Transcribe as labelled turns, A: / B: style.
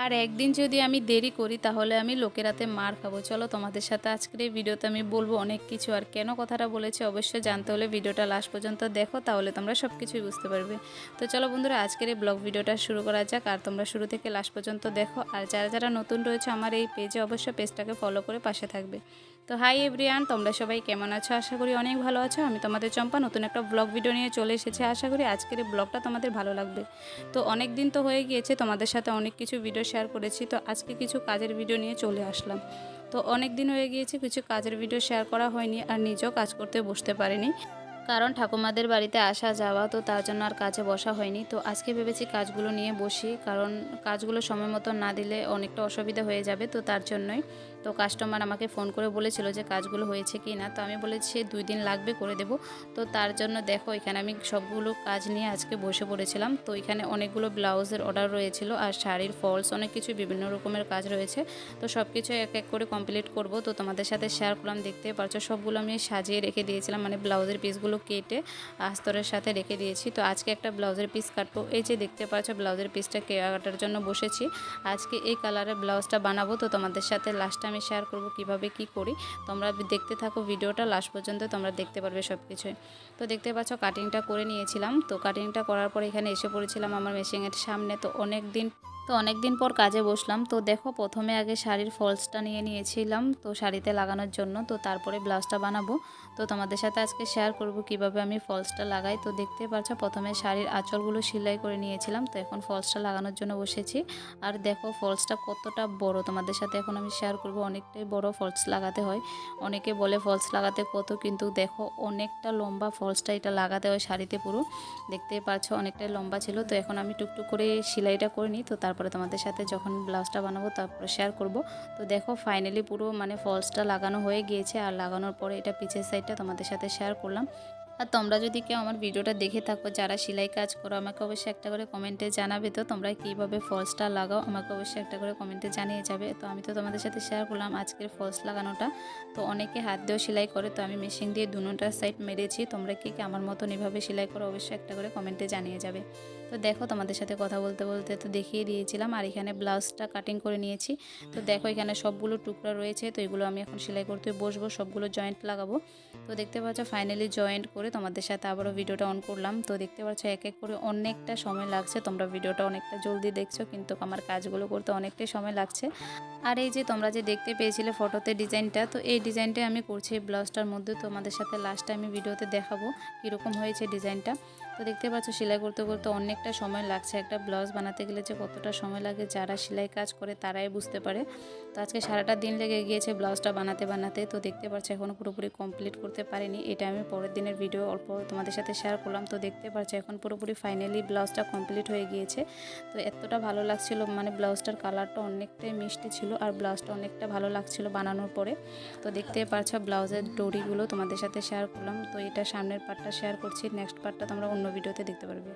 A: আর একদিন যদি আমি দেরি করি তাহলে আমি লোকের হাতে মার খাবো। চলো তোমাদের সাথে আজকের এই ভিডিওতে আমি বলবো অনেক কিছু, আর কেন কথাটা বলেছি অবশ্যই জানতে হলে ভিডিওটা লাস্ট পর্যন্ত দেখো, তাহলে তোমরা সব কিছুই বুঝতে পারবে। তো চলো বন্ধুরা, আজকের এই ব্লগ ভিডিওটা শুরু করা যাক, আর তোমরা শুরু থেকে লাস্ট পর্যন্ত দেখো। আর যারা যারা নতুন রয়েছে আমার এই পেজে, অবশ্যই পেজটাকে ফলো করে পাশে থাকবে। তো হাই এভরিওয়ান, তোমরা সবাই কেমন আছো? আশা করি অনেক ভালো আছো। আমি তোমাদের চম্পা নতুন একটা ব্লগ ভিডিও নিয়ে চলে এসেছি। আশা করি আজকের এই ব্লগটা তোমাদের ভালো লাগবে। তো অনেক দিন তো হয়ে গিয়েছে, তোমাদের সাথে অনেক কিছু ভিডিও শেয়ার করেছি, তো আজকে কিছু কাজের ভিডিও নিয়ে চলে আসলাম। তো অনেক দিন হয়ে গিয়েছে, কিছু কাজের ভিডিও শেয়ার করা হয়নি, আর নিজেও কাজ করতে বসতে পারিনি, কারণ ঠাকুমাদের বাড়িতে আসা যাওয়া, তো তার জন্য আর কাজে বসা হয়নি। তো আজকে ভেবেছি কাজগুলো নিয়ে বসি, কারণ কাজগুলো সময় মতো না দিলে অনেকটা অসুবিধা হয়ে যাবে, তো তার জন্যই। তো কাস্টমার আমাকে ফোন করে বলেছিল যে কাজগুলো হয়েছে কি না, তো আমি বলেছি 2 দিন লাগবে, করে দেব। তো তার জন্য দেখো এখানে আমি সবগুলো কাজ নিয়ে আজকে বসে পড়েছিলাম। তো এখানে অনেকগুলো ব্লাউজের অর্ডার রয়েছিল, আর শাড়ির ফলস, অনেক কিছু বিভিন্ন রকমের কাজ রয়েছে। তো সব কিছু এক এক করে কমপ্লিট করব। তো তোমাদের সাথে শেয়ার করলাম, দেখতে পারছো সবগুলো আমি সাজিয়ে রেখে দিয়েছিলাম, মানে ব্লাউজের পিসগুলো কেটে আস্তরের সাথে রেখে দিয়েছি। তো আজকে একটা ব্লাউজের পিস কাটবো। এই যে দেখতে পাচ্ছ ব্লাউজের পিসটা কাটার জন্য বসেছি। আজকে এই কালারের ব্লাউজটা বানাবো, তো তোমাদের সাথে লাস্টে আমি শেয়ার করব কিভাবে কি করি। তোমরা দেখতে থাকো ভিডিওটা লাস্ট পর্যন্ত, তোমরা দেখতে পারবে সব কিছুই। তো দেখতে পাচ্ছ কাটিংটা করে নিয়েছিলাম। তো কাটিংটা করার পর এখানে এসে পড়েছিলাম আমার মেশিনের সামনে। তো অনেক দিন পর কাজে বসলাম। তো দেখো প্রথমে আগে শাড়ির ফলসটা নিয়ে নিয়েছিলাম, তো শাড়িতে লাগানোর জন্য। তো তারপরে ব্লাউজটা বানাবো। তো তোমাদের সাথে আজকে শেয়ার করব কিভাবে আমি ফলসটা লাগাই। তো দেখতে পাচ্ছ প্রথমে শাড়ির আঁচলগুলো সেলাই করে নিয়েছিলাম, তো এখন ফলসটা লাগানোর জন্য বসেছি। আর দেখো ফলসটা কতটা বড়, তোমাদের সাথে এখন আমি শেয়ার করব। অনেকটাই বড় ফলস লাগাতে হয়। অনেকে বলে ফলস লাগাতে কত, কিন্তু দেখো অনেকটা লম্বা ফলসটা এটা লাগাতে হয় শাড়িতে পুরো। দেখতেই পাচ্ছ অনেকটাই লম্বা ছিল। তো এখন আমি টুকটুক করে সেলাইটা করে নিই, তো তারপরে তোমাদের সাথে যখন ব্লাউজটা বানাবো তারপরে শেয়ার করব। তো দেখো ফাইনালি পুরো মানে ফলসটা লাগানো হয়ে গিয়েছে, আর লাগানোর পরে এটা পিছের সাইডটা তোমাদের সাথে শেয়ার করলাম। আর তোমরা যদি কেউ আমার ভিডিওটা দেখে থাকো যারা সেলাই কাজ করো, আমাকে অবশ্যই একটা করে কমেন্টে জানাবে। তো তোমরা কীভাবে ফলসটা লাগাও আমাকে অবশ্যই একটা করে কমেন্টে জানিয়ে যাবে। তো আমি তো তোমাদের সাথে শেয়ার করলাম আজকের ফলস লাগানোটা। তো অনেকে হাত দিয়েও সেলাই করে, তো আমি মেশিন দিয়ে দুটোটা সাইড মেরেছি। তোমরা কি আমার মতন এভাবে সেলাই করো অবশ্যই একটা করে কমেন্টে জানিয়ে যাবে। তো দেখো তোমাদের সাথে কথা বলতে বলতে তো দেখিয়ে দিয়েছিলাম, আর এখানে ব্লাউজটা কাটিং করে নিয়েছি। তো দেখো এখানে সবগুলো টুকরা রয়েছে, তো এগুলো আমি এখন সেলাই করতে বসবো, সবগুলো জয়েন্ট লাগাবো। তো দেখতে পাচ্ছ ফাইনালি জয়েন্ট করে তোমাদের সাথে আবারও ভিডিওটা অন করলাম। তো দেখতে পাচ্ছ এক এক করে অনেকটা সময় লাগছে। তোমরা ভিডিওটা অনেকটা জলদি দেখছো, কিন্তু আমার কাজগুলো করতে অনেকটাই সময় লাগছে। আর এই যে তোমরা যে দেখতে পেয়েছিলে ফটোতে ডিজাইনটা, তো এই ডিজাইনটা আমি করছি এই ব্লাউজটার মধ্যে। তোমাদের সাথে লাস্টে আমি ভিডিওতে দেখাবো কীরকম হয়েছে ডিজাইনটা। তো দেখতে পাচ্ছ সেলাই করতে করতে অনেকটা সময় লাগছে। একটা ব্লাউজ বানাতে গেলে যে কতটা সময় লাগে যারা সেলাই কাজ করে তারাই বুঝতে পারে। তো আজকে সারাটা দিন লেগে গিয়েছে ব্লাউজটা বানাতে বানাতে। তো দেখতে পাচ্ছ এখনও পুরোপুরি কমপ্লিট করতে পারিনি, এটা আমি পরের দিনের ভিডিও অল্প তোমাদের সাথে শেয়ার করলাম। তো দেখতে পাচ্ছ এখন পুরোপুরি ফাইনালি ব্লাউজটা কমপ্লিট হয়ে গিয়েছে। তো এতটা ভালো লাগছিল, মানে ব্লাউজটার কালারটা অনেকটাই মিষ্টি ছিল, আর ব্লাউজটা অনেকটা ভালো লাগছিল বানানোর পরে। তো দেখতে পাচ্ছ ব্লাউজের ডরিগুলো তোমাদের সাথে শেয়ার করলাম। তো এটা সামনের পার্টটা শেয়ার করছি, নেক্সট পার্টটা তোমরা অন্য ভিডিওতে দেখতে পারবে।